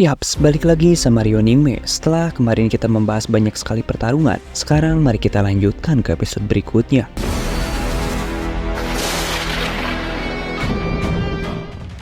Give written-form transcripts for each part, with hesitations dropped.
Yaps, balik lagi sama Rio Anime. Setelah kemarin kita membahas banyak sekali pertarungan, sekarang mari kita lanjutkan ke episode berikutnya.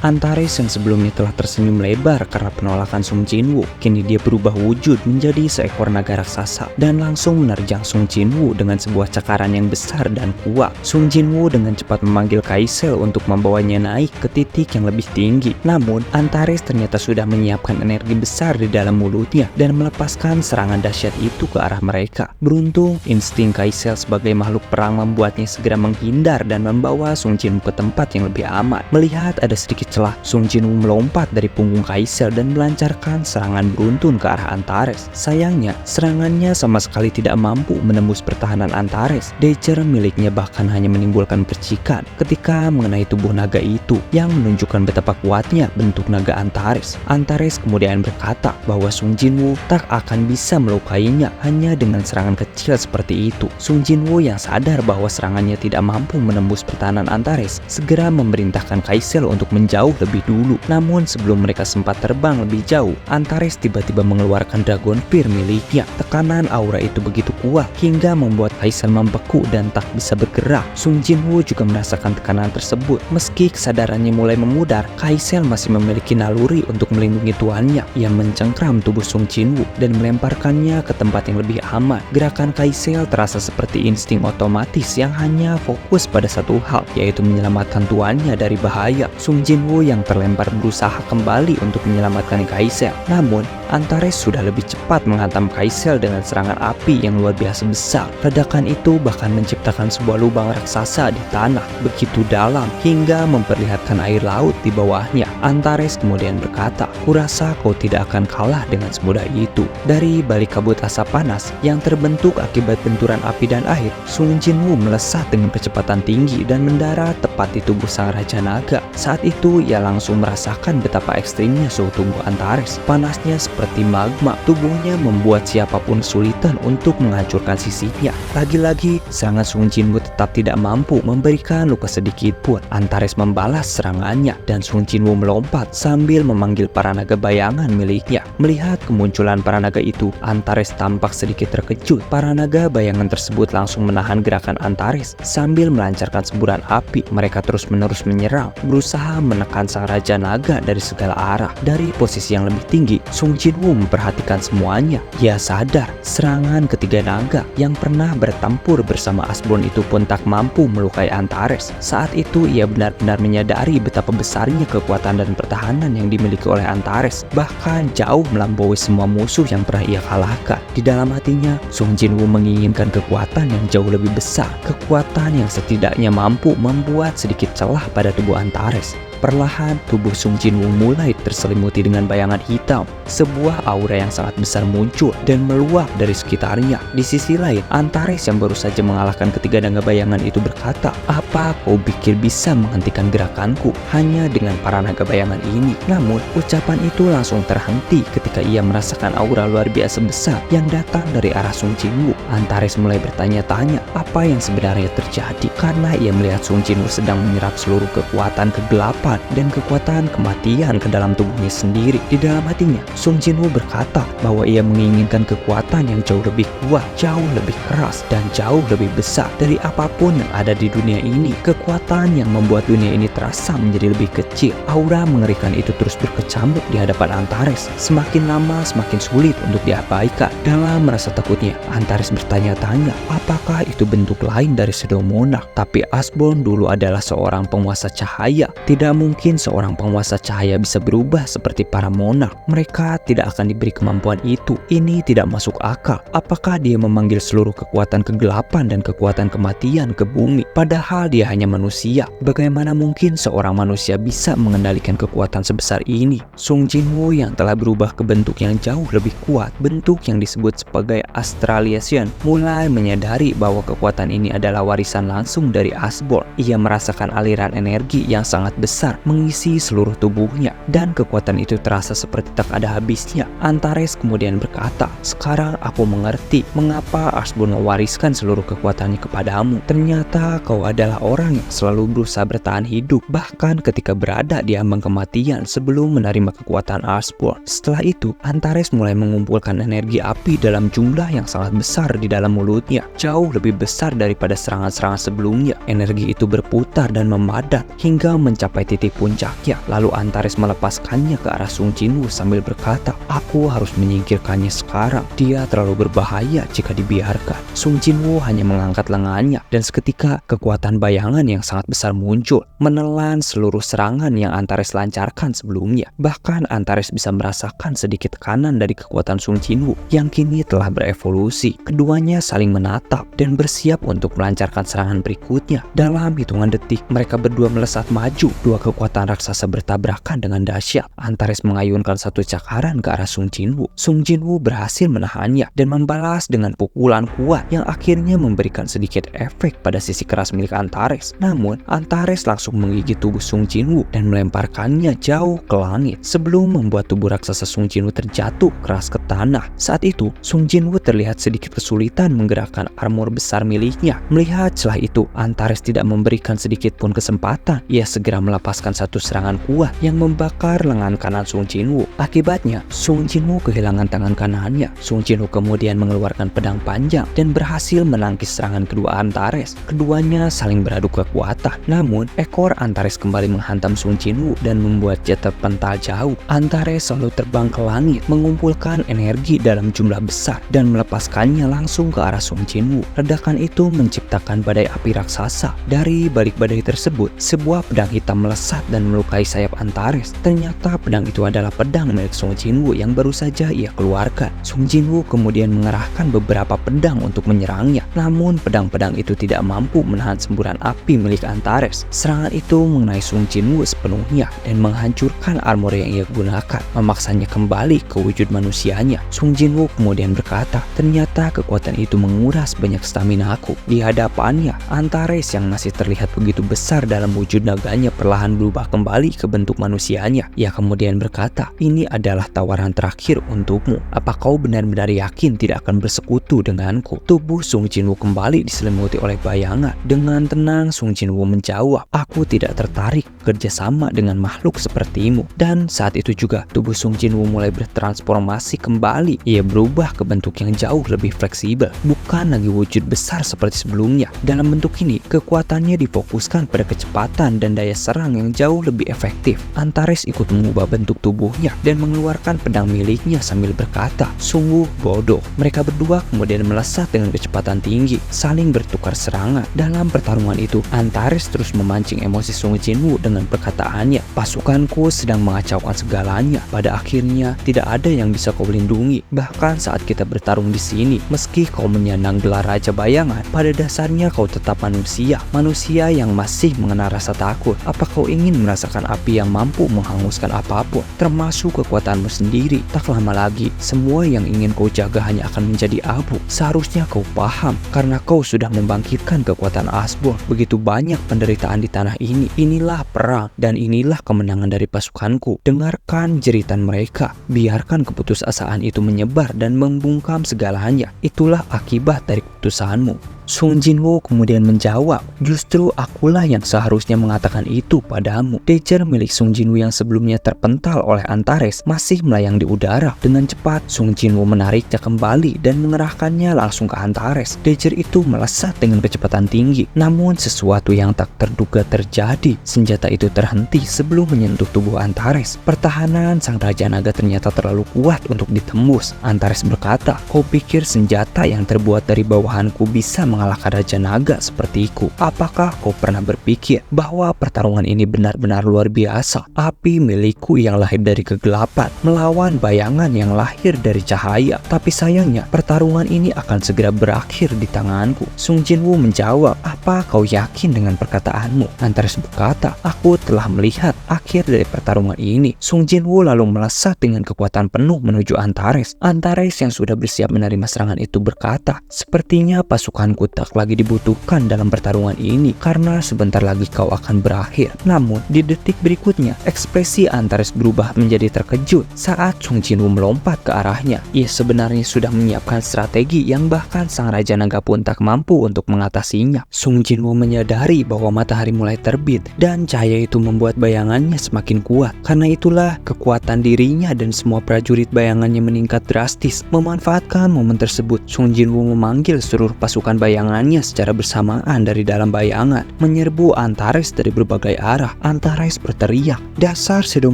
Antares yang sebelumnya telah tersenyum lebar karena penolakan Sung Jinwoo, kini dia berubah wujud menjadi seekor naga raksasa dan langsung menerjang Sung Jinwoo dengan sebuah cakaran yang besar dan kuat. Sung Jinwoo dengan cepat memanggil Kaisel untuk membawanya naik ke titik yang lebih tinggi. Namun, Antares ternyata sudah menyiapkan energi besar di dalam mulutnya dan melepaskan serangan dahsyat itu ke arah mereka. Beruntung, insting Kaisel sebagai makhluk perang membuatnya segera menghindar dan membawa Sung Jinwoo ke tempat yang lebih aman. Melihat ada sedikit celah, Sung Jinwoo melompat dari punggung Kaisel dan melancarkan serangan beruntun ke arah Antares. Sayangnya, serangannya sama sekali tidak mampu menembus pertahanan Antares. Dacer miliknya bahkan hanya menimbulkan percikan ketika mengenai tubuh naga itu, yang menunjukkan betapa kuatnya bentuk naga Antares. Antares kemudian berkata bahwa Sung Jinwoo tak akan bisa melukainya hanya dengan serangan kecil seperti itu. Sung Jinwoo yang sadar bahwa serangannya tidak mampu menembus pertahanan Antares, segera memerintahkan Kaisel untuk menjauh lebih dulu. Namun sebelum mereka sempat terbang lebih jauh, Antares tiba-tiba mengeluarkan Dragon Fear miliknya. Tekanan aura itu begitu kuat hingga membuat Kaisel membeku dan tak bisa bergerak. Sung Jinwoo juga merasakan tekanan tersebut. Meski kesadarannya mulai memudar, Kaisel masih memiliki naluri untuk melindungi tuannya. Ia mencengkram tubuh Sung Jinwoo dan melemparkannya ke tempat yang lebih aman. Gerakan Kaisel terasa seperti insting otomatis yang hanya fokus pada satu hal, yaitu menyelamatkan tuannya dari bahaya. Sung Jinwoo yang terlempar berusaha kembali untuk menyelamatkan Kaisel. Namun, Antares sudah lebih cepat menghantam Kaisel dengan serangan api yang luar biasa besar. Ledakan itu bahkan menciptakan sebuah lubang raksasa di tanah begitu dalam hingga memperlihatkan air laut di bawahnya. Antares kemudian berkata, "Kurasa kau tidak akan kalah dengan semudah itu." Dari balik kabut asap panas yang terbentuk akibat benturan api dan air, Sung Jinwoo melesat dengan kecepatan tinggi dan mendarat tepat di tubuh sang Raja Naga. Saat itu ia langsung merasakan betapa ekstrimnya suhu tubuh Antares. Panasnya seperti magma. Tubuhnya membuat siapapun kesulitan untuk menghancurkan sisinya. Lagi-lagi, serangan Sung Jinwoo tetap tidak mampu memberikan luka sedikit pun. Antares membalas serangannya dan Sung Jinwoo melompat sambil memanggil para naga bayangan miliknya. Melihat kemunculan para naga itu, Antares tampak sedikit terkejut. Para naga bayangan tersebut langsung menahan gerakan Antares sambil melancarkan semburan api. Mereka terus-menerus menyerang, berusaha menekan sang Raja Naga dari segala arah. Dari posisi yang lebih tinggi, Sung Jinwoo memperhatikan semuanya. Ia sadar serangan ketiga naga yang pernah bertempur bersama Asbon itu pun tak mampu melukai Antares. Saat itu ia benar-benar menyadari betapa besarnya kekuatan dan pertahanan yang dimiliki oleh Antares, bahkan jauh melampaui semua musuh yang pernah ia kalahkan. Di dalam hatinya, Sung Jinwoo menginginkan kekuatan yang jauh lebih besar, kekuatan yang setidaknya mampu membuat sedikit celah pada tubuh Antares. Perlahan, tubuh Sung Jinwoo mulai terselimuti dengan bayangan hitam. Sebuah aura yang sangat besar muncul dan meluap dari sekitarnya. Di sisi lain, Antares yang baru saja mengalahkan ketiga naga bayangan itu berkata, "Apa kau pikir bisa menghentikan gerakanku hanya dengan para naga bayangan ini?" Namun, ucapan itu langsung terhenti ketika ia merasakan aura luar biasa besar yang datang dari arah Sung Jinwoo. Antares mulai bertanya-tanya apa yang sebenarnya terjadi karena ia melihat Sung Jinwoo sedang menyerap seluruh kekuatan kegelapan dan kekuatan kematian ke dalam tubuhnya sendiri. Di dalam hatinya, Sung Jinwoo berkata bahwa ia menginginkan kekuatan yang jauh lebih kuat, jauh lebih keras, dan jauh lebih besar dari apapun yang ada di dunia ini. Kekuatan yang membuat dunia ini terasa menjadi lebih kecil. Aura mengerikan itu terus berkecamuk di hadapan Antares. Semakin lama semakin sulit untuk diabaikan. Dalam merasa takutnya, Antares bertanya-tanya apakah itu bentuk lain dari Shadow Monarch. Tapi Asbon dulu adalah seorang penguasa cahaya. Tidak mungkin seorang penguasa cahaya bisa berubah seperti para monark. Mereka tidak akan diberi kemampuan itu. Ini tidak masuk akal. Apakah dia memanggil seluruh kekuatan kegelapan dan kekuatan kematian ke bumi? Padahal dia hanya manusia. Bagaimana mungkin seorang manusia bisa mengendalikan kekuatan sebesar ini? Sung Jinwoo yang telah berubah ke bentuk yang jauh lebih kuat, bentuk yang disebut sebagai Astralization, mulai menyadari bahwa kekuatan ini adalah warisan langsung dari Asborn. Ia merasakan aliran energi yang sangat besar mengisi seluruh tubuhnya, dan kekuatan itu terasa seperti tak ada habisnya. Antares kemudian berkata, "Sekarang aku mengerti mengapa Asborn mewariskan seluruh kekuatannya kepadamu. Ternyata kau adalah orang yang selalu berusaha bertahan hidup, bahkan ketika berada di ambang kematian sebelum menerima kekuatan Asborn." Setelah itu, Antares mulai mengumpulkan energi api dalam jumlah yang sangat besar di dalam mulutnya, jauh lebih besar daripada serangan-serangan sebelumnya. Energi itu berputar dan memadat hingga mencapai titik puncaknya. Lalu Antares melepaskannya ke arah Sung Jinwoo sambil berkata, "Aku harus menyingkirkannya sekarang. Dia terlalu berbahaya jika dibiarkan." Sung Jinwoo hanya mengangkat lengannya, dan seketika kekuatan bayangan yang sangat besar muncul, menelan seluruh serangan yang Antares lancarkan sebelumnya. Bahkan Antares bisa merasakan sedikit tekanan dari kekuatan Sung Jinwoo yang kini telah berevolusi. Keduanya saling menatap dan bersiap untuk melancarkan serangan berikutnya. Dalam hitungan detik, mereka berdua melesat maju. Dua kekuatan raksasa bertabrakan dengan dahsyat. Antares mengayunkan satu cakaran ke arah Sung Jinwoo. Sung Jinwoo berhasil menahannya dan membalas dengan pukulan kuat yang akhirnya memberikan sedikit efek pada sisi keras milik Antares. Namun, Antares langsung menggigit tubuh Sung Jinwoo dan melemparkannya jauh ke langit sebelum membuat tubuh raksasa Sung Jinwoo terjatuh keras ke tanah. Saat itu, Sung Jinwoo terlihat sedikit kesulitan menggerakkan armor besar miliknya. Melihat celah itu, Antares tidak memberikan sedikit pun kesempatan. Ia segera melepaskan satu serangan kuat yang membakar lengan kanan Sung Jinwoo. Akibatnya, Sung Jinwoo kehilangan tangan kanannya. Sung Jinwoo kemudian mengeluarkan pedang panjang dan berhasil menangkis serangan kedua Antares. Keduanya saling beradu kekuatan. Namun, ekor Antares kembali menghantam Sung Jinwoo dan membuatnya terpental jauh. Antares selalu terbang ke langit, mengumpulkan energi dalam jumlah besar dan melepaskannya langsung ke arah Sung Jinwoo. Ledakan itu menciptakan badai api raksasa. Dari balik badai tersebut, sebuah pedang hitam melesat dan melukai sayap Antares. Ternyata pedang itu adalah pedang milik Sung Jinwoo yang baru saja ia keluarkan. Sung Jinwoo kemudian mengerahkan beberapa pedang untuk menyerangnya. Namun pedang-pedang itu tidak mampu menahan semburan api milik Antares. Serangan itu mengenai Sung Jinwoo sepenuhnya dan menghancurkan armor yang ia gunakan, memaksanya kembali ke wujud manusianya. Sung Jinwoo kemudian berkata, "Ternyata kekuatan itu menguras banyak stamina aku." Di hadapannya, Antares yang masih terlihat begitu besar dalam wujud naganya perlahan berubah kembali ke bentuk manusianya. Ia kemudian berkata, "Ini adalah tawaran terakhir untukmu. Apa kau benar-benar yakin tidak akan bersekutu denganku?" Tubuh Sung Jinwoo kembali diselimuti oleh bayangan. Dengan tenang, Sung Jinwoo menjawab, "Aku tidak tertarik kerjasama dengan makhluk sepertimu." Dan saat itu juga, tubuh Sung Jinwoo mulai bertransformasi kembali. Ia berubah ke bentuk yang jauh lebih fleksibel, bukan lagi wujud besar seperti sebelumnya. Dalam bentuk ini, kekuatannya difokuskan pada kecepatan dan daya serang yang jauh lebih efektif. Antares ikut mengubah bentuk tubuhnya dan mengeluarkan pedang miliknya sambil berkata, "Sungguh bodoh." Mereka berdua kemudian melesat dengan kecepatan tinggi, saling bertukar serangan. Dalam pertarungan itu, Antares terus memancing emosi Sung Jinwoo dengan perkataannya, "Pasukanku sedang mengacaukan segalanya. Pada akhirnya, tidak ada yang bisa kau lindungi. Bahkan saat kita bertarung di sini, meski kau menyandang gelar Raja Bayangan, pada dasarnya kau tetap manusia. Manusia yang masih mengenal rasa takut. Apa kau ingin merasakan api yang mampu menghanguskan apapun, termasuk kekuatanmu sendiri? Tak lama lagi, semua yang ingin kau jaga hanya akan menjadi abu. Seharusnya kau paham, karena kau sudah membangkitkan kekuatan Asborn. Begitu banyak penderitaan di tanah ini. Inilah perang, dan inilah kemenangan dari pasukanku. Dengarkan jeritan mereka. Biarkan keputusasaan itu menyebar dan membungkam segalanya. Itulah akibat dari keputusanmu." Sung Jinwoo kemudian menjawab, "Justru akulah yang seharusnya mengatakan itu padamu." Dager milik Sung Jinwoo yang sebelumnya terpental oleh Antares masih melayang di udara. Dengan cepat, Sung Jinwoo menariknya kembali dan mengerahkannya langsung ke Antares. Dager itu melesat dengan kecepatan tinggi. Namun sesuatu yang tak terduga terjadi. Senjata itu terhenti sebelum menyentuh tubuh Antares. Pertahanan sang Raja Naga ternyata terlalu kuat untuk ditembus. Antares berkata, "Kau pikir senjata yang terbuat dari bawah Tuhanku bisa mengalahkan Raja Naga sepertiku. Apakah kau pernah berpikir bahwa pertarungan ini benar-benar luar biasa? Api milikku yang lahir dari kegelapan melawan bayangan yang lahir dari cahaya. Tapi sayangnya pertarungan ini akan segera berakhir di tanganku. Sung Jinwoo menjawab, apa kau yakin dengan perkataanmu? Antares berkata, aku telah melihat akhir dari pertarungan ini. Sung Jinwoo lalu melesat dengan kekuatan penuh menuju Antares. Antares yang sudah bersiap menerima serangan itu berkata, sepertinya pasukanku tak lagi dibutuhkan dalam pertarungan ini karena sebentar lagi kau akan berakhir. Namun di detik berikutnya ekspresi Antares berubah menjadi terkejut saat Sung Jinwoo melompat ke arahnya. Ia sebenarnya sudah menyiapkan strategi yang bahkan sang Raja Naga pun tak mampu untuk mengatasinya. Sung Jinwoo menyadari bahwa matahari mulai terbit dan cahaya itu membuat bayangannya semakin kuat. Karena itulah kekuatan dirinya dan semua prajurit bayangannya meningkat drastis. Memanfaatkan momen tersebut, Sung Jinwoo memanggil seluruh pasukan bayangannya secara bersamaan dari dalam bayangan, menyerbu Antares dari berbagai arah. Antares berteriak, dasar Shadow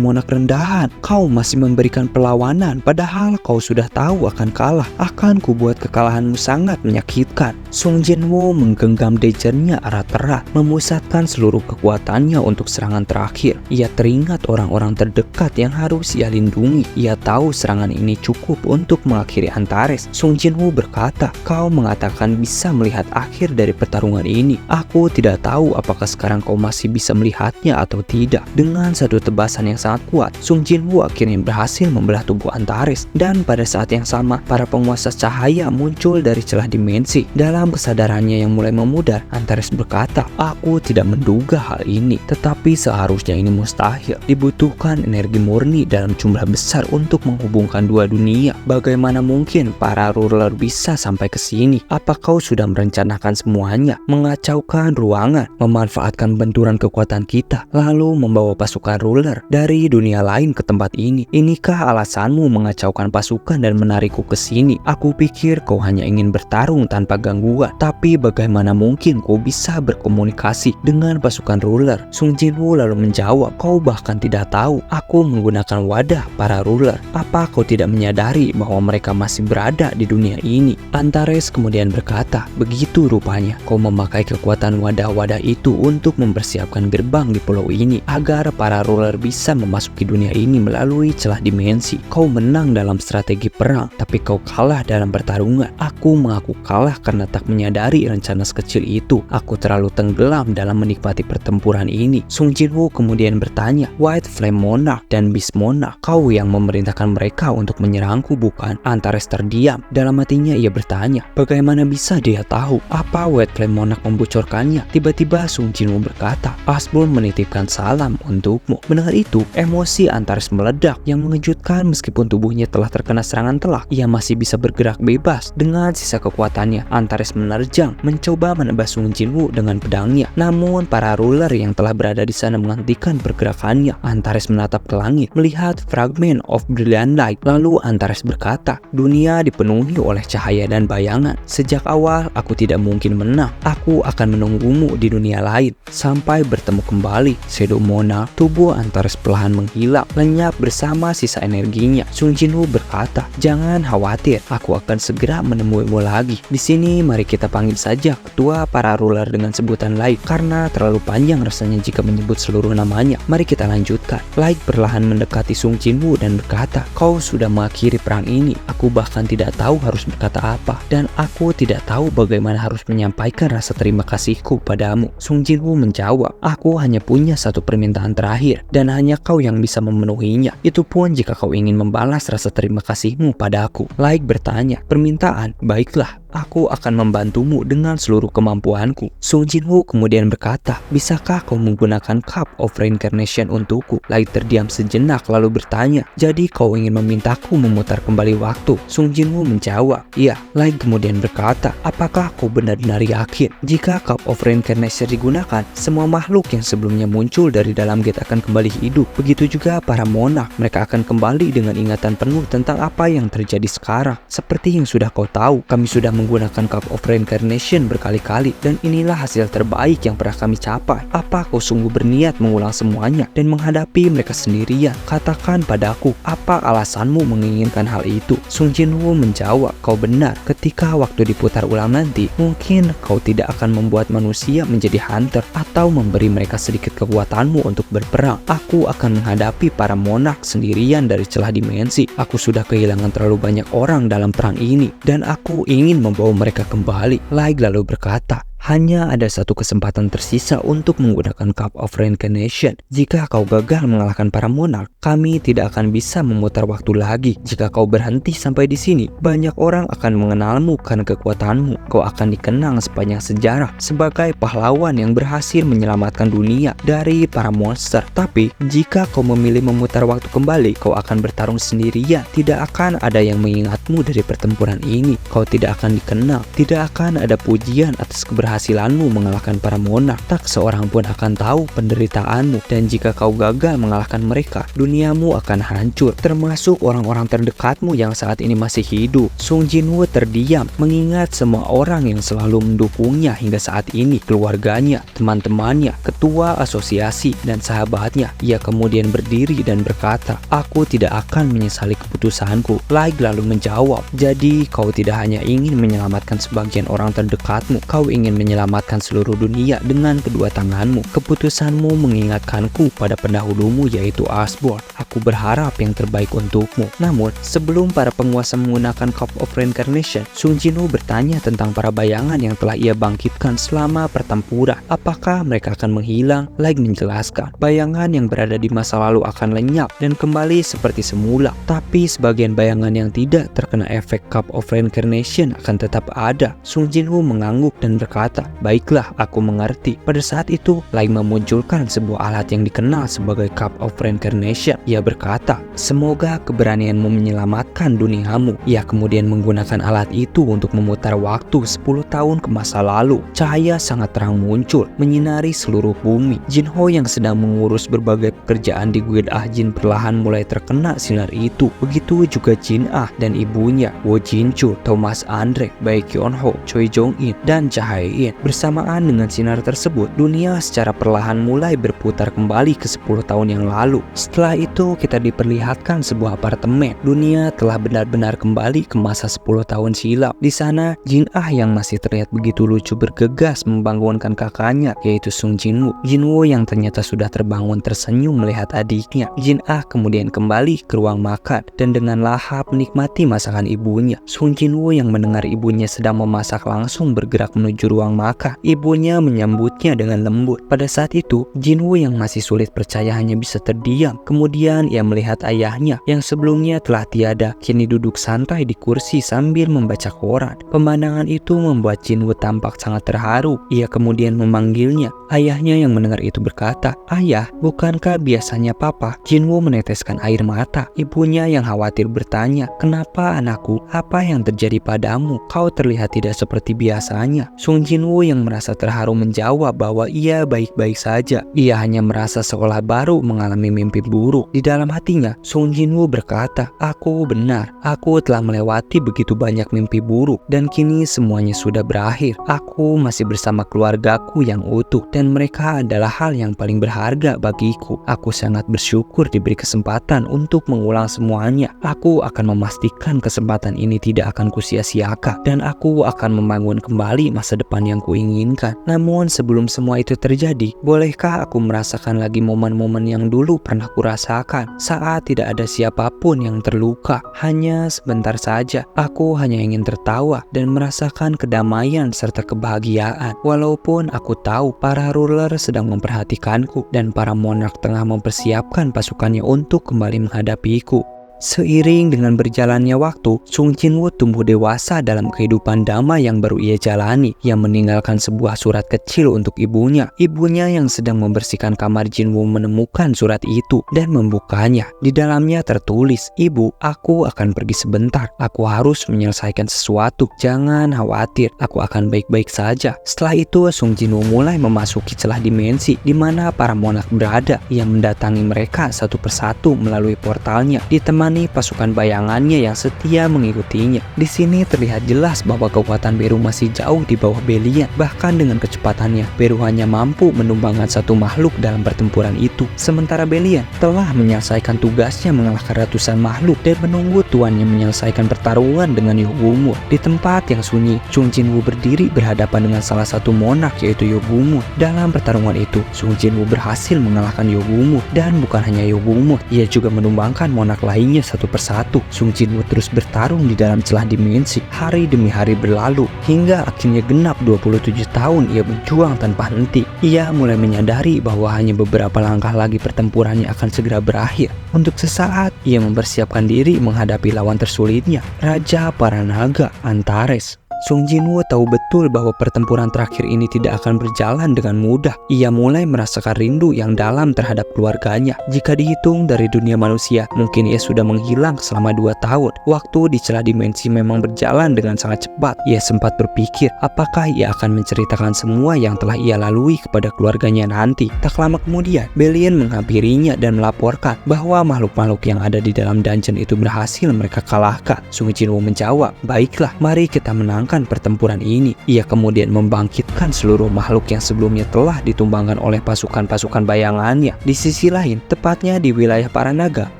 Monarch rendahan, kau masih memberikan perlawanan padahal kau sudah tahu akan kalah. Akan kubuat kekalahanmu sangat menyakitkan. Sung Jinwoo menggenggam daggernya erat-erat, memusatkan seluruh kekuatannya untuk serangan terakhir. Ia teringat orang-orang terdekat yang harus ia lindungi. Ia tahu serangan ini cukup untuk mengakhiri Antares. Sung Jinwoo berkata, kau mengatakan bisa melihat akhir dari pertarungan ini. Aku tidak tahu apakah sekarang kau masih bisa melihatnya atau tidak. Dengan satu tebasan yang sangat kuat, Sung Jinwoo akhirnya berhasil membelah tubuh Antares. Dan pada saat yang sama, para penguasa cahaya muncul dari celah dimensi. Dalam kesadarannya yang mulai memudar, Antares berkata, aku tidak menduga hal ini, tetapi seharusnya ini mustahil. Dibutuhkan energi murni dalam jumlah besar untuk menghubungkan dua dunia. Bagaimana mungkin para ruler bisa sampai ke sini? Apa kau sudah merencanakan semuanya? Mengacaukan ruangan, memanfaatkan benturan kekuatan kita, lalu membawa pasukan ruler dari dunia lain ke tempat ini. Inikah alasanmu mengacaukan pasukan dan menarikku ke sini? Aku pikir kau hanya ingin bertarung tanpa gangguan. Tapi bagaimana mungkin kau bisa berkomunikasi dengan pasukan ruler? Sung Jinwoo lalu menjawab, kau bahkan tidak tahu aku menggunakan wadah para ruler. Apa kau tidak menyadari bahwa mereka masih berada di dunia ini? Antares kemudian berkata, begitu rupanya kau memakai kekuatan wadah-wadah itu untuk mempersiapkan gerbang di pulau ini agar para ruler bisa memasuki dunia ini melalui celah dimensi. Kau menang dalam strategi perang, tapi kau kalah dalam pertarungan. Aku mengaku kalah karena tak menyadari rencana sekecil itu. Aku terlalu tenggelam dalam menikmati pertempuran ini. Sung Jinwoo kemudian bertanya, White Flame Monarch dan Beast Monarch, kau yang memerintahkan mereka untuk menyerangku bukan? Antares terdiam. Dalam hatinya ia bertanya, bagaimana bisa dia tahu? Apa White Flame Monarch membocorkannya? Tiba-tiba Sung Jinwoo berkata, Asbul menitipkan salam untukmu. Mendengar itu, emosi Antares meledak yang mengejutkan. Meskipun tubuhnya telah terkena serangan telak, ia masih bisa bergerak bebas. Dengan sisa kekuatannya, Antares menerjang, mencoba menebas Sung Jinwoo dengan pedangnya. Namun para ruler yang telah berada di sana menghentikan pergerakannya. Antares menatap ke langit, melihat fragment of brilliant light. Lalu Antares berkata, dunia dipenuhi oleh cahaya dan bayangan. Sejak awal aku tidak mungkin menang. Aku akan menunggumu di dunia lain sampai bertemu kembali. Shadow Monarch. Tubuh Antares perlahan menghilang, lenyap bersama sisa energinya. Sung Jinwoo berkata, jangan khawatir, aku akan segera menemuimu lagi. Di sini mari kita panggil saja ketua para ruler dengan sebutan Light karena terlalu panjang rasanya jika menyebut seluruh namanya. Mari kita lanjutkan. Light perlahan mendekati Sung Jinwoo dan berkata, kau sudah mengakhiri perang ini. Aku bahkan tidak tahu harus berkata apa, dan aku tidak tahu bagaimana harus menyampaikan rasa terima kasihku padamu. Sung Jinwoo menjawab, aku hanya punya satu permintaan terakhir dan hanya kau yang bisa memenuhinya. Itu pun jika kau ingin membalas rasa terima kasihmu padaku. Light bertanya, permintaan? Baiklah, aku akan membantumu dengan seluruh kemampuanku. Sung Jinwoo kemudian berkata, bisakah kau menggunakan Cup of Reincarnation untukku? Light terdiam sejenak lalu bertanya, jadi kau ingin memintaku memutar kembali waktu? Sung Jinwoo menjawab, iya. Light kemudian berkata, apakah kau benar-benar yakin jika Cup of Reincarnation digunakan, semua makhluk yang sebelumnya muncul dari dalam gate akan kembali hidup? Begitu juga para monarch, mereka akan kembali dengan ingatan penuh tentang apa yang terjadi sekarang. Seperti yang sudah kau tahu, kami sudah menggunakan Cup of Reincarnation berkali-kali dan inilah hasil terbaik yang pernah kami capai. Apa kau sungguh berniat mengulang semuanya dan menghadapi mereka sendirian? Katakan padaku, apa alasanmu menginginkan hal itu? Sung Jinwoo menjawab, kau benar. Ketika waktu diputar ulang nanti, mungkin kau tidak akan membuat manusia menjadi hunter atau memberi mereka sedikit kekuatanmu untuk berperang. Aku akan menghadapi para monark sendirian dari celah dimensi. Aku sudah kehilangan terlalu banyak orang dalam perang ini dan aku ingin membawa mereka kembali. Laig lalu berkata, hanya ada satu kesempatan tersisa untuk menggunakan Cup of Reincarnation. Jika kau gagal mengalahkan para monark, kami tidak akan bisa memutar waktu lagi. Jika kau berhenti sampai di sini, banyak orang akan mengenalmu karena kekuatanmu. Kau akan dikenang sepanjang sejarah sebagai pahlawan yang berhasil menyelamatkan dunia dari para monster. Tapi, jika kau memilih memutar waktu kembali, kau akan bertarung sendirian. Tidak akan ada yang mengingatmu dari pertempuran ini. Kau tidak akan dikenal. Tidak akan ada pujian atas keberhasilanmu mengalahkan para monark. Tak seorang pun akan tahu penderitaanmu, dan jika kau gagal mengalahkan mereka, duniamu akan hancur, termasuk orang-orang terdekatmu yang saat ini masih hidup. Sung Jinwoo terdiam, mengingat semua orang yang selalu mendukungnya hingga saat ini, keluarganya, teman-temannya, ketua asosiasi, dan sahabatnya. Ia kemudian berdiri dan berkata, aku tidak akan menyesali keputusanku. Laig lalu menjawab, jadi kau tidak hanya ingin menyelamatkan sebagian orang terdekatmu, kau ingin menyelamatkan seluruh dunia dengan kedua tanganmu. Keputusanmu mengingatkanku pada pendahulumu yaitu Asborn. Aku berharap yang terbaik untukmu. Namun, sebelum para penguasa menggunakan Cup of Reincarnation, Sung Jinwoo bertanya tentang para bayangan yang telah ia bangkitkan selama pertempuran. Apakah mereka akan menghilang? Laig menjelaskan, bayangan yang berada di masa lalu akan lenyap dan kembali seperti semula. Tapi sebagian bayangan yang tidak terkena efek Cup of Reincarnation akan tetap ada. Sung Jinwoo mengangguk dan berkata, baiklah, aku mengerti. Pada saat itu, Laig memunculkan sebuah alat yang dikenal sebagai Cup of Reincarnation. Ia berkata, semoga keberanianmu menyelamatkan duniamu. Ia kemudian menggunakan alat itu untuk memutar waktu 10 tahun ke masa lalu. Cahaya sangat terang muncul, menyinari seluruh bumi. Jinho yang sedang mengurus berbagai pekerjaan di Guild Jin perlahan mulai terkena sinar itu. Begitu juga Jin dan ibunya, Wo Jinchul, Thomas Andre, Bae Kyunho, Choi Jong-in, dan Jae-in. Bersamaan dengan sinar tersebut, dunia secara perlahan mulai berputar kembali ke 10 tahun yang lalu. Setelah itu, kita diperlihatkan sebuah apartemen. Dunia telah benar-benar kembali ke masa 10 tahun silam. Di sana, Jin yang masih terlihat begitu lucu bergegas membangunkan kakaknya, yaitu Sung Jinwoo. Jinwoo yang ternyata sudah terbangun tersenyum melihat adiknya. Jin kemudian kembali ke ruang makan dan dengan lahap menikmati masakan ibunya. Sung Jinwoo yang mendengar ibunya sedang memasak langsung bergerak menuju ruang makan. Ibunya menyambutnya dengan lembut. Pada saat itu, Jinwoo yang masih sulit percaya hanya bisa terdiam. Kemudian ia melihat ayahnya yang sebelumnya telah tiada, kini duduk santai di kursi sambil membaca koran. Pemandangan itu membuat Jinwoo tampak sangat terharu. Ia kemudian memanggilnya. Ayahnya yang mendengar itu berkata, ayah, bukankah biasanya papa? Jinwoo meneteskan air mata. Ibunya yang khawatir bertanya, kenapa anakku? Apa yang terjadi padamu? Kau terlihat tidak seperti biasanya. Sung Jinwoo yang merasa terharu menjawab bahwa ia baik-baik saja. Ia hanya merasa seolah baru mengalami mimpi buruk. Di dalam hatinya, Sung Jinwoo berkata, aku benar. Aku telah melewati begitu banyak mimpi buruk dan kini semuanya sudah berakhir. Aku masih bersama keluargaku yang utuh dan mereka adalah hal yang paling berharga bagiku. Aku sangat bersyukur diberi kesempatan untuk mengulang semuanya. Aku akan memastikan kesempatan ini tidak akan kusia-siakan dan aku akan membangun kembali masa depan yang kuinginkan. Namun sebelum semua itu terjadi, bolehkah aku merasakan lagi momen-momen yang dulu pernah kurasakan saat tidak ada siapapun yang terluka? Hanya sebentar saja, aku hanya ingin tertawa dan merasakan kedamaian serta kebahagiaan. Walaupun aku tahu para ruler sedang memperhatikanku dan para monark tengah mempersiapkan pasukannya untuk kembali menghadapiku. Seiring dengan berjalannya waktu, Sung Jinwoo tumbuh dewasa dalam kehidupan damai yang baru ia jalani. Ia meninggalkan sebuah surat kecil untuk ibunya. Ibunya yang sedang membersihkan kamar Jinwoo menemukan surat itu dan membukanya. Di dalamnya tertulis, ibu, aku akan pergi sebentar. Aku harus menyelesaikan sesuatu. Jangan khawatir, aku akan baik-baik saja. Setelah itu, Sung Jinwoo mulai memasuki celah dimensi di mana para monark berada. Ia mendatangi mereka satu persatu melalui portalnya. Ditemani ditemani pasukan bayangannya yang setia mengikutinya. Di sini terlihat jelas bahwa kekuatan Beru masih jauh di bawah Belian. Bahkan dengan kecepatannya, Beru hanya mampu menumbangkan satu makhluk dalam pertempuran itu. Sementara Belian telah menyelesaikan tugasnya mengalahkan ratusan makhluk dan menunggu tuannya menyelesaikan pertarungan dengan Yogumur. Di tempat yang sunyi, Sung Jinwoo berdiri berhadapan dengan salah satu monark yaitu Yogumur. Dalam pertarungan itu, Sung Jinwoo berhasil mengalahkan Yogumur, dan bukan hanya Yogumur, ia juga menumbangkan monark lainnya satu persatu. Sung Jinwoo terus bertarung di dalam celah dimensi. Hari demi hari berlalu hingga akhirnya genap 27 tahun ia berjuang tanpa henti. Ia mulai menyadari bahwa hanya beberapa langkah lagi pertempurannya akan segera berakhir. Untuk sesaat ia mempersiapkan diri menghadapi lawan tersulitnya, Raja para Naga, Antares. Sung Jinwoo tahu betul bahwa pertempuran terakhir ini tidak akan berjalan dengan mudah. Ia mulai merasakan rindu yang dalam terhadap keluarganya. Jika dihitung dari dunia manusia, mungkin ia sudah menghilang selama 2 tahun. Waktu di celah dimensi memang berjalan dengan sangat cepat. Ia sempat berpikir, apakah ia akan menceritakan semua yang telah ia lalui kepada keluarganya nanti. Tak lama kemudian, Belian menghampirinya dan melaporkan bahwa makhluk-makhluk yang ada di dalam dungeon itu berhasil mereka kalahkan. Sung Jinwoo menjawab, baiklah, mari kita menang pertempuran ini. Ia kemudian membangkitkan seluruh makhluk yang sebelumnya telah ditumbangkan oleh pasukan-pasukan bayangannya. Di sisi lain, tepatnya di wilayah para naga,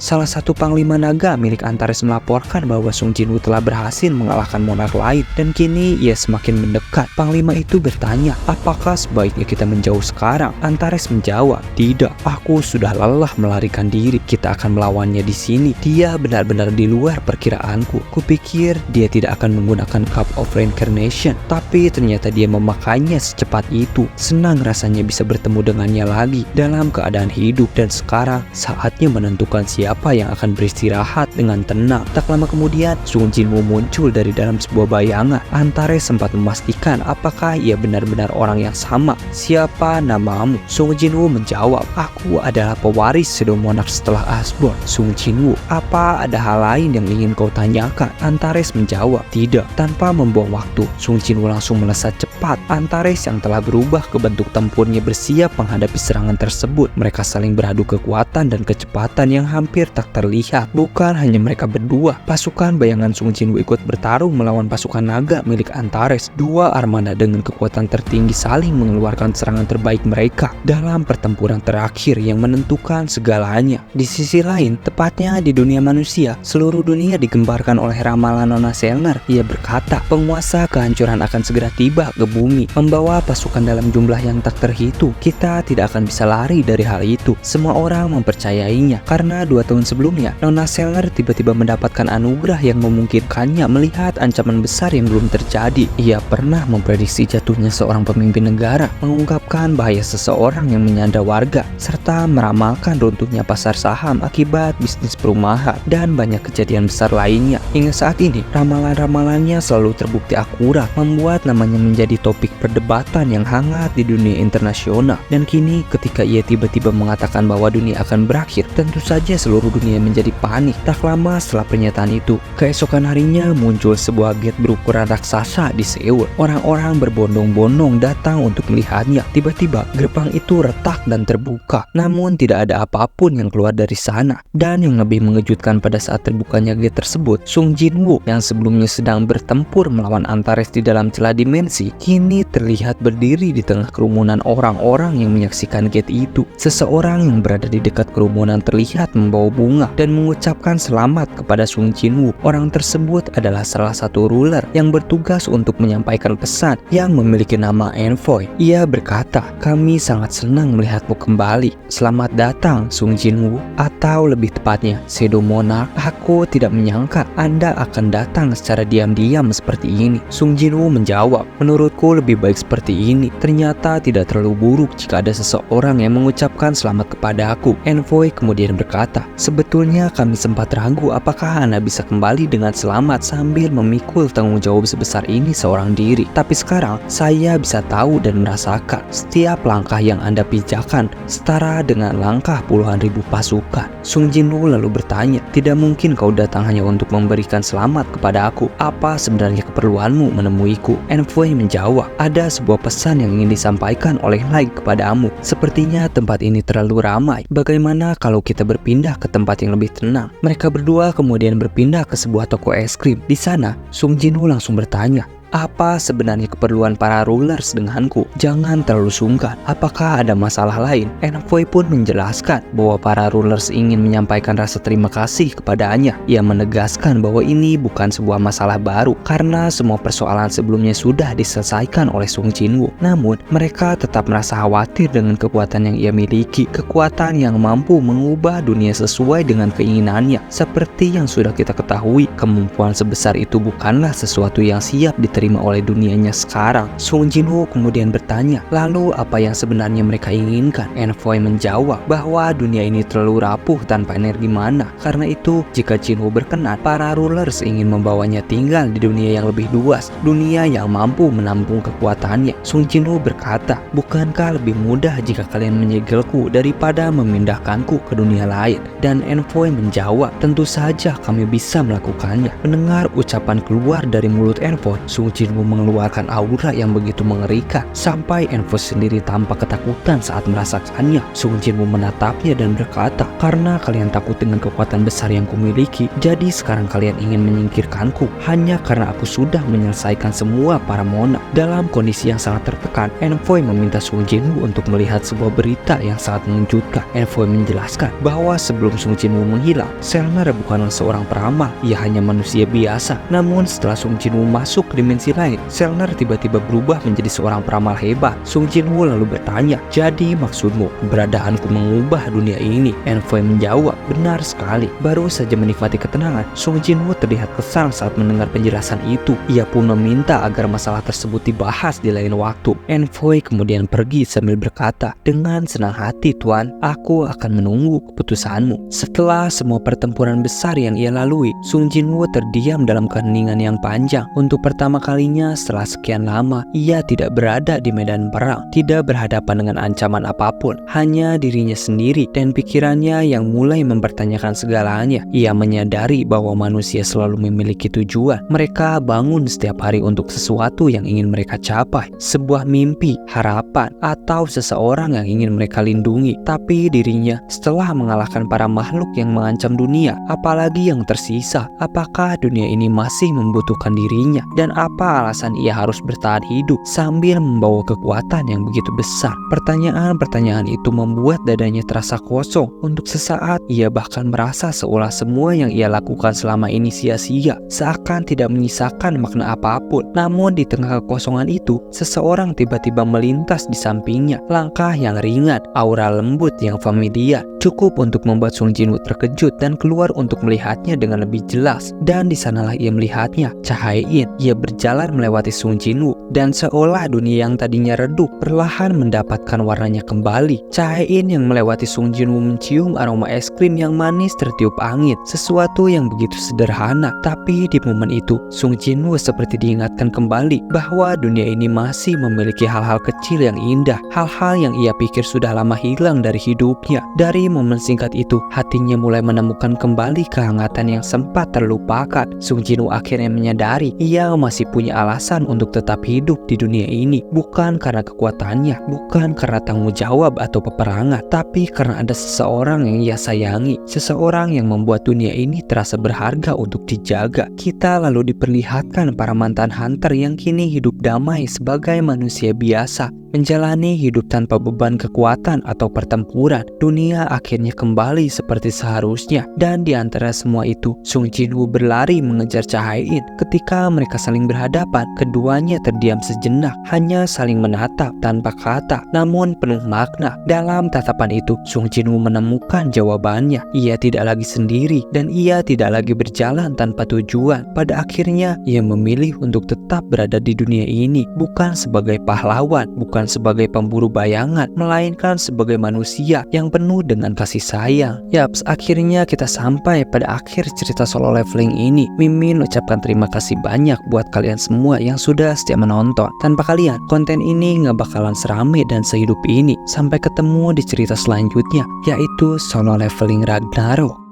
salah satu panglima naga milik Antares melaporkan bahwa Sung Jinwoo telah berhasil mengalahkan monark lain, dan kini ia semakin mendekat. Panglima itu bertanya, apakah sebaiknya kita menjauh sekarang? Antares menjawab, tidak, aku sudah lelah melarikan diri. Kita akan melawannya di sini. Dia benar-benar di luar perkiraanku. Kupikir dia tidak akan menggunakan Cup of Reincarnation, tapi ternyata dia memakainya secepat itu. Senang rasanya bisa bertemu dengannya lagi dalam keadaan hidup, dan sekarang saatnya menentukan siapa yang akan beristirahat dengan tenang. Tak lama kemudian, Sung Jinwoo muncul dari dalam sebuah bayangan. Antares sempat memastikan apakah ia benar-benar orang yang sama. Siapa namamu? Sung Jinwoo menjawab, aku adalah pewaris Shadow Monarch setelah Asborn. Sung Jinwoo, apa ada hal lain yang ingin kau tanyakan? Antares menjawab, tidak. Tanpa membuang waktu, Sung Jinwoo langsung melesat cepat. Antares yang telah berubah ke bentuk tempurnya bersiap menghadapi serangan tersebut. Mereka saling beradu kekuatan dan kecepatan yang hampir tak terlihat. Bukan hanya mereka berdua, pasukan bayangan Sung Jinwoo ikut bertarung melawan pasukan naga milik Antares. Dua armada dengan kekuatan tertinggi saling mengeluarkan serangan terbaik mereka dalam pertempuran terakhir yang menentukan segalanya. Di sisi lain, tepatnya di dunia manusia, seluruh dunia digembarkan oleh ramalan Nona Selner. Ia berkata, penguasa kehancuran akan segera tiba ke bumi, membawa pasukan dalam jumlah yang tak terhitung. Kita tidak akan bisa lari dari hal itu. Semua orang mempercayainya karena 2 tahun sebelumnya, Nona Selner tiba-tiba mendapatkan anugerah yang memungkinkannya melihat ancaman besar yang belum terjadi. Ia pernah memprediksi jatuhnya seorang pemimpin negara, mengungkapkan bahaya seseorang yang menyandra warga, serta meramalkan runtuhnya pasar saham akibat bisnis perumahan, dan banyak kejadian besar lainnya. Hingga saat ini, ramalan-ramalannya selalu terbukti akurat, membuat namanya menjadi topik perdebatan yang hangat di dunia internasional. Dan kini ketika ia tiba-tiba mengatakan bahwa dunia akan berakhir, tentu saja seluruh dunia menjadi panik. Tak lama setelah pernyataan itu, keesokan harinya muncul sebuah gate berukuran raksasa di Seoul. Orang-orang berbondong-bondong datang untuk melihatnya. Tiba-tiba gerbang itu retak dan terbuka, namun tidak ada apapun yang keluar dari sana. Dan yang lebih mengejutkan, pada saat terbukanya gate tersebut, Sung Jinwoo yang sebelumnya sedang bertempur melawan Antares di dalam celah dimensi, kini terlihat berdiri di tengah kerumunan orang-orang yang menyaksikan gate itu. Seseorang yang berada di dekat kerumunan terlihat membawa bunga dan mengucapkan selamat kepada Sung Jinwoo. Orang tersebut adalah salah satu ruler yang bertugas untuk menyampaikan pesan yang memiliki nama Envoy. Ia berkata, kami sangat senang melihatmu kembali. Selamat datang Sung Jinwoo, atau lebih tepatnya Shadow Monarch. Aku tidak menyangka Anda akan datang secara diam-diam seperti ini. Sung Jinwoo menjawab, menurutku lebih baik seperti ini. Ternyata tidak terlalu buruk jika ada seseorang yang mengucapkan selamat kepada aku. Envoy kemudian berkata, sebetulnya kami sempat ragu apakah Anda bisa kembali dengan selamat sambil memikul tanggung jawab sebesar ini seorang diri. Tapi sekarang saya bisa tahu dan merasakan setiap langkah yang Anda pijakan setara dengan langkah puluhan ribu pasukan. Sung Jinwoo lalu bertanya, tidak mungkin kau datang hanya untuk memberikan selamat kepada aku. Apa sebenarnya keperluan keperluanmu menemuiku? Envoy menjawab, ada sebuah pesan yang ingin disampaikan oleh Light kepadamu. Sepertinya tempat ini terlalu ramai. Bagaimana kalau kita berpindah ke tempat yang lebih tenang? Mereka berdua kemudian berpindah ke sebuah toko es krim. Di sana, Sung Jinwoo langsung bertanya, apa sebenarnya keperluan para rulers denganku? Jangan terlalu sungkan. Apakah ada masalah lain? Envoy pun menjelaskan bahwa para rulers ingin menyampaikan rasa terima kasih kepadanya. Ia menegaskan bahwa ini bukan sebuah masalah baru karena semua persoalan sebelumnya sudah diselesaikan oleh Sung Jinwoo. Namun, mereka tetap merasa khawatir dengan kekuatan yang ia miliki. Kekuatan yang mampu mengubah dunia sesuai dengan keinginannya. Seperti yang sudah kita ketahui, kemampuan sebesar itu bukanlah sesuatu yang siap diterima oleh dunianya sekarang. Sung Jinwoo kemudian bertanya, lalu apa yang sebenarnya mereka inginkan? Envoy menjawab bahwa dunia ini terlalu rapuh tanpa energi mana. Karena itu, jika Jinwoo berkenan, para rulers ingin membawanya tinggal di dunia yang lebih luas, dunia yang mampu menampung kekuatannya. Sung Jinwoo berkata, bukankah lebih mudah jika kalian menyegelku daripada memindahkanku ke dunia lain? Dan Envoy menjawab, tentu saja kami bisa melakukannya. Mendengar ucapan keluar dari mulut Envoy, Sung Jinwoo mengeluarkan aura yang begitu mengerikan sampai Envoy sendiri tampak ketakutan saat merasakannya. Sung Jinwoo menatapnya dan berkata, karena kalian takut dengan kekuatan besar yang kumiliki, jadi sekarang kalian ingin menyingkirkanku hanya karena aku sudah menyelesaikan semua para monark. Dalam kondisi yang sangat tertekan, Envoy meminta Sung Jinwoo untuk melihat sebuah berita yang sangat mengejutkan. Envoy menjelaskan bahwa sebelum Sung Jinwoo menghilang, Selner bukanlah seorang peramal, ia hanya manusia biasa. Namun setelah Sung Jinwoo masuk ke dimensi lain, Selner tiba-tiba berubah menjadi seorang peramal hebat. Sung Jinwoo lalu bertanya, jadi maksudmu keberadaanku mengubah dunia ini? Envoy menjawab, benar sekali. Baru saja menikmati ketenangan, Sung Jinwoo terlihat kesal saat mendengar penjelasan itu. Ia pun meminta agar masalah tersebut dibahas di lain waktu. Envoy kemudian pergi sambil berkata, dengan senang hati tuan, aku akan menunggu keputusanmu. Setelah semua pertempuran besar yang ia lalui, Sung Jinwoo terdiam dalam keheningan yang panjang. Untuk pertama kalinya setelah sekian lama, ia tidak berada di medan perang, tidak berhadapan dengan ancaman apapun, hanya dirinya sendiri dan pikirannya yang mulai mempertanyakan segalanya. Ia menyadari bahwa manusia selalu memiliki tujuan. Mereka bangun setiap hari untuk sesuatu yang ingin mereka capai, sebuah mimpi, harapan, atau seseorang yang ingin mereka lindungi. Tapi dirinya setelah mengalahkan para makhluk yang mengancam dunia, apalagi yang tersisa? Apakah dunia ini masih membutuhkan dirinya? Dan apa alasan ia harus bertahan hidup sambil membawa kekuatan yang begitu besar? Pertanyaan-pertanyaan itu membuat dadanya terasa kosong. Untuk sesaat, ia bahkan merasa seolah semua yang ia lakukan selama ini sia-sia, seakan tidak menyisakan makna apapun. Namun di tengah kekosongan itu, seseorang tiba-tiba melintas di sampingnya. Langkah yang ringan, aura lembut yang familiar, cukup untuk membuat Sung Jinwoo terkejut dan keluar untuk melihatnya dengan lebih jelas. Dan di sanalah ia melihatnya, Chae-in. Ia berjalan melewati Sung Jinwoo dan seolah dunia yang tadinya redup perlahan mendapatkan warnanya kembali. Chae-in yang melewati Sung Jinwoo mencium aroma es krim yang manis tertiup angin, sesuatu yang begitu sederhana. Tapi di momen itu, Sung Jinwoo seperti diingatkan kembali bahwa dunia ini masih memiliki hal-hal kecil yang indah, hal-hal yang ia pikir sudah lama hilang dari hidupnya. Dari momen singkat itu, hatinya mulai menemukan kembali kehangatan yang sempat terlupakan. Sung Jinwoo akhirnya menyadari ia masih punya alasan untuk tetap hidup di dunia ini, bukan karena kekuatannya, bukan karena tanggung jawab atau peperangan, tapi karena ada seseorang yang ia sayangi, seseorang yang membuat dunia ini terasa berharga untuk dijaga. Kita lalu diperlihatkan para mantan hunter yang kini hidup damai sebagai manusia biasa, menjalani hidup tanpa beban kekuatan atau pertempuran. Dunia akhirnya kembali seperti seharusnya. Dan di antara semua itu, Sung Jinwoo berlari mengejar Chae-in. Ketika mereka saling berhadapan, keduanya terdiam sejenak, hanya saling menatap tanpa kata, namun penuh makna. Dalam tatapan itu, Sung Jinwoo menemukan jawabannya. Ia tidak lagi sendiri dan ia tidak lagi berjalan tanpa tujuan. Pada akhirnya, ia memilih untuk tetap berada di dunia ini, bukan sebagai pahlawan, bukan sebagai pemburu bayangan, melainkan sebagai manusia yang penuh dengan kasih sayang. Yaps, akhirnya kita sampai pada akhir cerita Solo Leveling ini. Mimin ucapkan terima kasih banyak buat kalian semua yang sudah setia menonton. Tanpa kalian, konten ini nggak bakalan serame dan sehidup ini. Sampai ketemu di cerita selanjutnya, yaitu Solo Leveling Ragnarok.